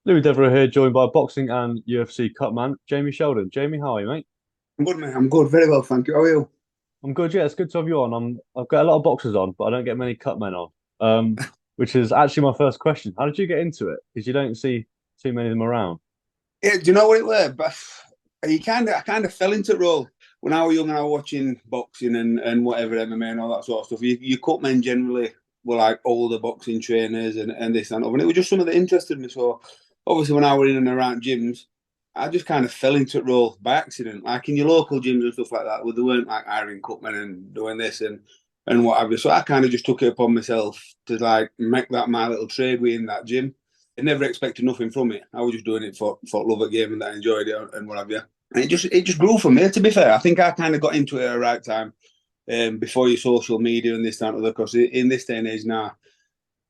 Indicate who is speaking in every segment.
Speaker 1: Louis Devereaux here, joined by boxing and UFC Cutman, Jamie Sheldon. Jamie, how are you, mate?
Speaker 2: I'm good, mate. I'm good. Very well, thank you. How are you?
Speaker 1: I'm good, yeah. It's good to have you on. I've got a lot of boxers on, but I don't get many Cutmen on. Which is actually my first question. How did you get into it? Because you don't see too many of them around.
Speaker 2: Yeah, do you know what it was? But I kind of fell into the role when I was young and I was watching boxing and whatever MMA and all that sort of stuff. You cut men generally were like older boxing trainers and this and that. And it was just something that interested me. So obviously, when I was in and around gyms, I just kind of fell into the role by accident, like in your local gyms and stuff like that, where they weren't like hiring cutmen and doing this and what have you. So I kind of just took it upon myself to like make that my little trade within that gym. I never expected nothing from it. I was just doing it for love of the game and that I enjoyed it and what have you. And it just grew from me. To be fair, I think I kind of got into it at the right time, before your social media and this and other. Because in this day and age now,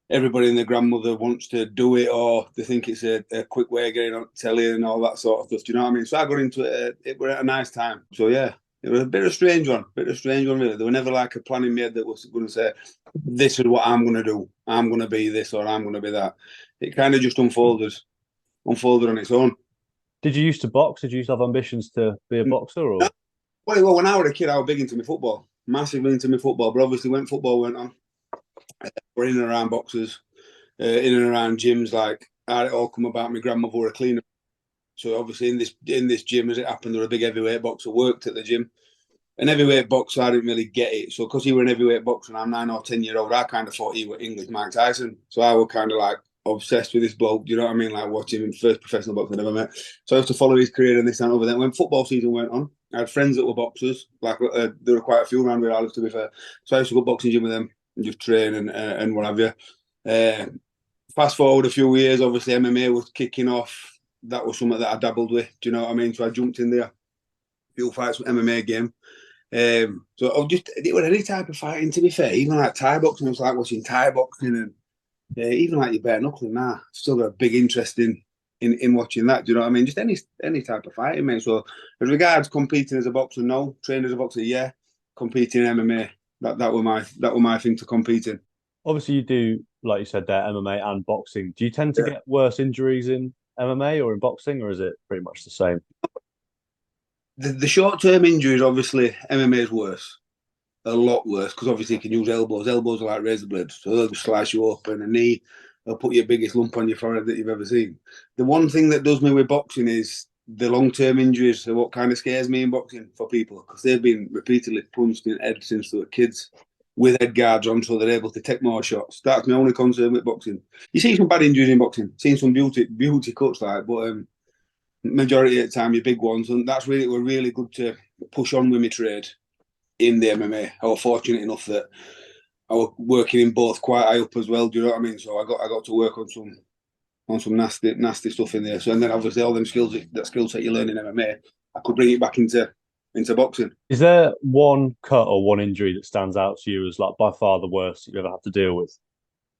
Speaker 2: everybody and their grandmother wants to do it, or they think it's a quick way of getting on telly and all that sort of stuff. Do you know what I mean? So I got into it. It was at a nice time. So yeah, it was a bit of a strange one. Bit of a strange one, really. There were never like a plan in my head that was going to say, "This is what I'm going to do. I'm going to be this or I'm going to be that." It kind of just unfolded on its own.
Speaker 1: Did you used to box? Did you used to have ambitions to be a boxer or?
Speaker 2: Well, when I was a kid, I was big into my football, massively into my football. But obviously, when football went on, we're in and around boxes, in and around gyms. Like I had it all come about. My grandmother were a cleaner, so obviously in this gym, as it happened, there was a big heavyweight boxer worked at the gym. An heavyweight boxer, I didn't really get it. So because he were an heavyweight boxer, and I'm 9 or 10 year old, I kind of thought he was English Mike Tyson. So I was kind of like obsessed with this bloke. Do you know what I mean? Like watching him first professional boxer I ever met. So I used to follow his career and this and over. Then when football season went on, I had friends that were boxers. Like there were quite a few around where I lived, to be fair. So I used to go boxing gym with them and just train and what have you. Uh, Fast forward a few years, obviously MMA was kicking off. That was something that I dabbled with. Do you know what I mean? So I jumped in there. Few fights with MMA game. So I was just it was any type of fighting, to be fair. Even like Thai boxing, I was like watching Thai boxing and even like your bare knuckling now. Still got a big interest in watching that. Do you know what I mean? Just any type of fighting, mate. So as regards competing as a boxer, no. Trained as a boxer, yeah. Competing in MMA, that were my thing to compete in.
Speaker 1: Obviously, you do, like you said there, MMA and boxing. Do you tend to
Speaker 2: Yeah.
Speaker 1: get worse injuries in MMA or in boxing, or is it pretty much the same?
Speaker 2: The short term injuries, obviously, MMA is worse. A lot worse because obviously you can use elbows. Elbows are like razor blades, so they'll just slice you open. A knee, they'll put your biggest lump on your forehead that you've ever seen. The one thing that does me with boxing is the long term injuries. So what kind of scares me in boxing for people because they've been repeatedly punched in the head since they were kids with head guards on, so they're able to take more shots. That's my only concern with boxing. You see some bad injuries in boxing, seen some beauty cuts like, but majority of the time your big ones, and that's really we're really good to push on with my trade in the MMA. I was fortunate enough that I was working in both quite high up as well. Do you know what I mean? So I got to work on some nasty stuff in there. So and then obviously all them skills that skill set you learn in MMA, I could bring it back into boxing.
Speaker 1: Is there one cut or one injury that stands out to you as like by far the worst you ever had to deal with?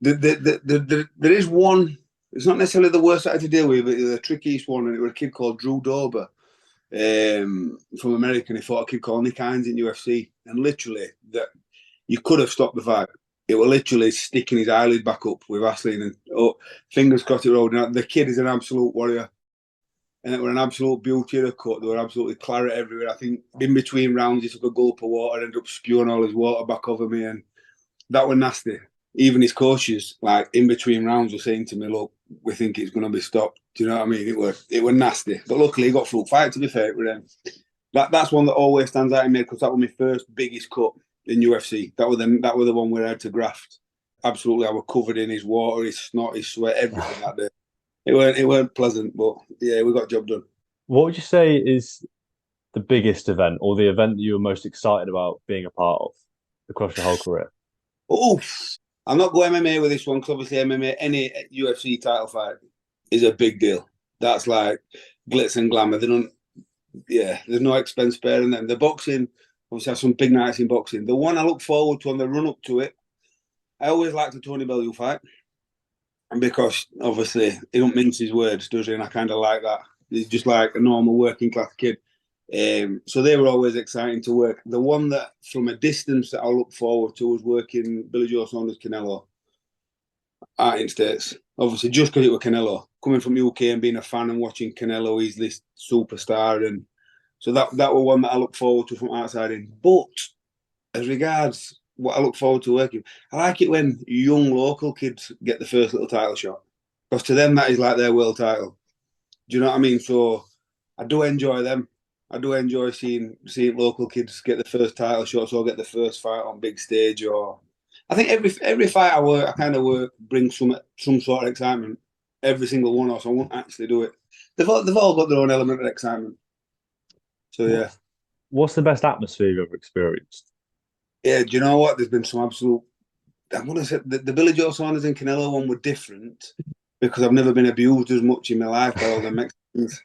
Speaker 2: There is one. It's not necessarily the worst I had to deal with, but the trickiest one, and it was a kid called Drew Dober, from America, and he fought a kid called Nick Hines in UFC, and literally that you could have stopped the fight. It was literally sticking his eyelid back up with Vaseline and fingers crossed it rolled. Now, the kid is an absolute warrior, and it was an absolute beauty of the cut. There were absolutely claret everywhere. I think in between rounds, he took a gulp of water, ended up spewing all his water back over me, and that was nasty. Even his coaches, like in between rounds, were saying to me, "Look, we think it's going to be stopped." Do you know what I mean? It was nasty, but luckily he got through fight. To be fair with him, that's one that always stands out in me because that was my first biggest cut in UFC. That was the one where I had to graft. Absolutely, I was covered in his water, his snot, his sweat, everything that day. It weren't pleasant, but yeah, we got the job done.
Speaker 1: What would you say is the biggest event or the event that you were most excited about being a part of across your whole career?
Speaker 2: Oh, I'm not going MMA with this one because obviously MMA, any UFC title fight is a big deal. That's like glitz and glamour. They don't, yeah, there's no expense sparing them. The boxing, obviously, have some big nights in boxing. The one I look forward to on the run up to it, I always like the Tony Bellew fight, and because obviously he don't mince his words, does he? And I kind of like that. He's just like a normal working class kid. So they were always exciting to work. The one that, from a distance, that I look forward to was working Billy Joe Saunders Canelo out in States. Obviously, just because it was Canelo. coming from UK and being a fan and watching Canelo, he's this superstar, and so that was one that I look forward to from outside in. But as regards what I look forward to working, I like it when young local kids get the first little title shot, because to them that is like their world title. Do you know what I mean? So I do enjoy them. I do enjoy seeing local kids get the first title shots or get the first fight on big stage. Or I think every fight I kind of work brings some sort of excitement. Every single one, or so I won't actually do it. They've all got their own element of excitement. So yeah.
Speaker 1: What's the best atmosphere you've ever experienced?
Speaker 2: Yeah, do you know what? There's been some absolute. I'm gonna say the Billy Joe Saunders and Canelo one were different because I've never been abused as much in my life by all the Mexicans.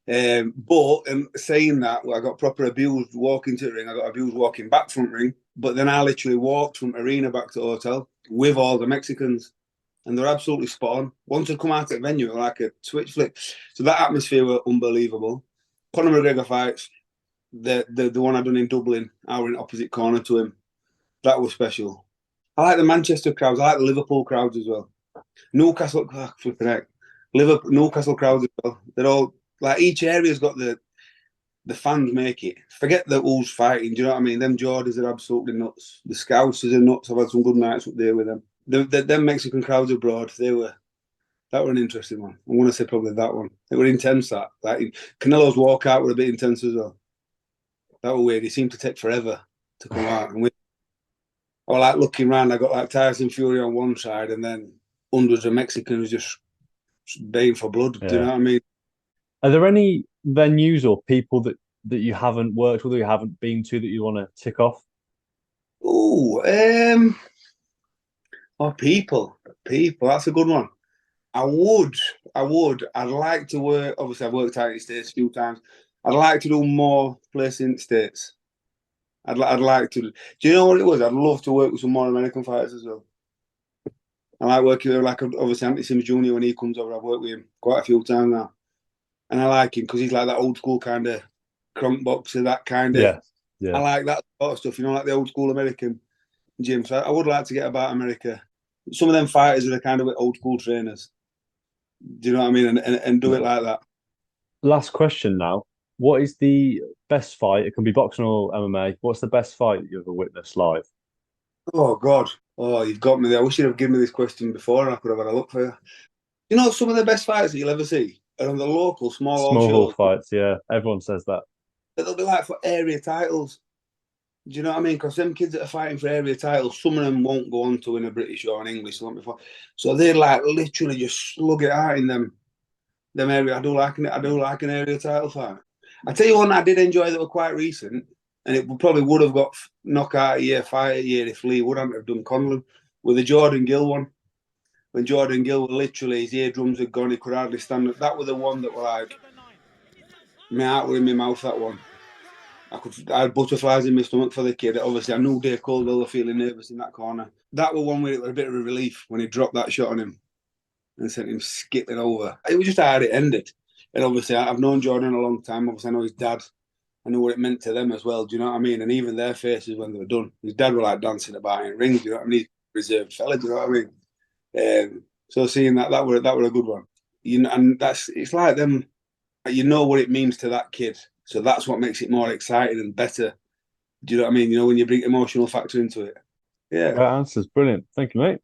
Speaker 2: But saying that, well, I got proper abused walking to the ring. I got abused walking back from the ring. But then I literally walked from arena back to the hotel with all the Mexicans, and they're absolutely spot on. Once I come out of the venue, it was like a switch flick. So that atmosphere was unbelievable. Conor McGregor fights, the one I done in Dublin, I were in opposite corner to him. That was special. I like the Manchester crowds. I like the Liverpool crowds as well. Newcastle, flipping heck. Newcastle crowds as well. They're all like each area's got the fans make it. Forget the who's fighting. Do you know what I mean? Them Geordies are absolutely nuts. The Scousers are nuts. I've had some good nights up there with them. Them Mexican crowds abroad, that were an interesting one. I want to say probably that one. They were intense. That like Canelo's walkout were a bit intense as well. That was weird. It seemed to take forever to come out. And I was like looking around. I got like Tyson Fury on one side, and then hundreds of Mexicans just baying for blood.
Speaker 1: Yeah.
Speaker 2: Do you know what I mean?
Speaker 1: Are there any venues or people that you haven't worked with or you haven't been to that you want to tick off?
Speaker 2: Oh, people. That's a good one. I would. I'd like to work. Obviously, I've worked out in the States a few times. I'd like to do more places in the States. I'd like to. Do you know what it was? I'd love to work with some more American fighters as well. I like working with, like, obviously, Anthony Sims Jr. when he comes over. I've worked with him quite a few times now. And I like him because he's like that old school kind of crunk boxer, that kind of.
Speaker 1: Yeah, yeah.
Speaker 2: I like that sort of stuff, like the old school American gym. So I would like to get about America. Some of them fighters are the kind of old school trainers. Do you know what I mean? And do it like that.
Speaker 1: Last question now. What is the best fight? It can be boxing or MMA. What's the best fight you've ever witnessed live?
Speaker 2: Oh, God. Oh, you've got me there. I wish you'd have given me this question before and I could have had a look for you. You know, some of the best fights that you'll ever see are on the local small hall
Speaker 1: Small hall
Speaker 2: shows.
Speaker 1: fights, yeah. Everyone says that.
Speaker 2: They'll be like for area titles. Do you know what I mean? Because them kids that are fighting for area titles, some of them won't go on to win a British or an English one before. So they're like literally just slug it out in them area. I do like an area title fight. I tell you one I did enjoy that were quite recent, and it probably would have got knockout a year, fight a year if Lee wouldn't have done Conor with the Jordan Gill one. When Jordan Gill literally his eardrums had gone, he could hardly stand up. That was the one that were like my heart were in my mouth. That one. I had butterflies in my stomach for the kid. Obviously, I knew Dave Coldwell were feeling nervous in that corner. That was one where it was a bit of a relief when he dropped that shot on him and sent him skipping over. It was just how it ended. And obviously, I've known Jordan a long time. Obviously, I know his dad. I knew what it meant to them as well. Do you know what I mean? And even their faces when they were done. His dad were like dancing about in rings. Do you know what I mean? He's a reserved fella. Do you know what I mean? So seeing that were a good one. You know, and it's like them. You know what it means to that kid. So that's what makes it more exciting and better. Do you know what I mean? You know, when you bring emotional factor into it. Yeah.
Speaker 1: Right answers. Brilliant. Thank you, mate.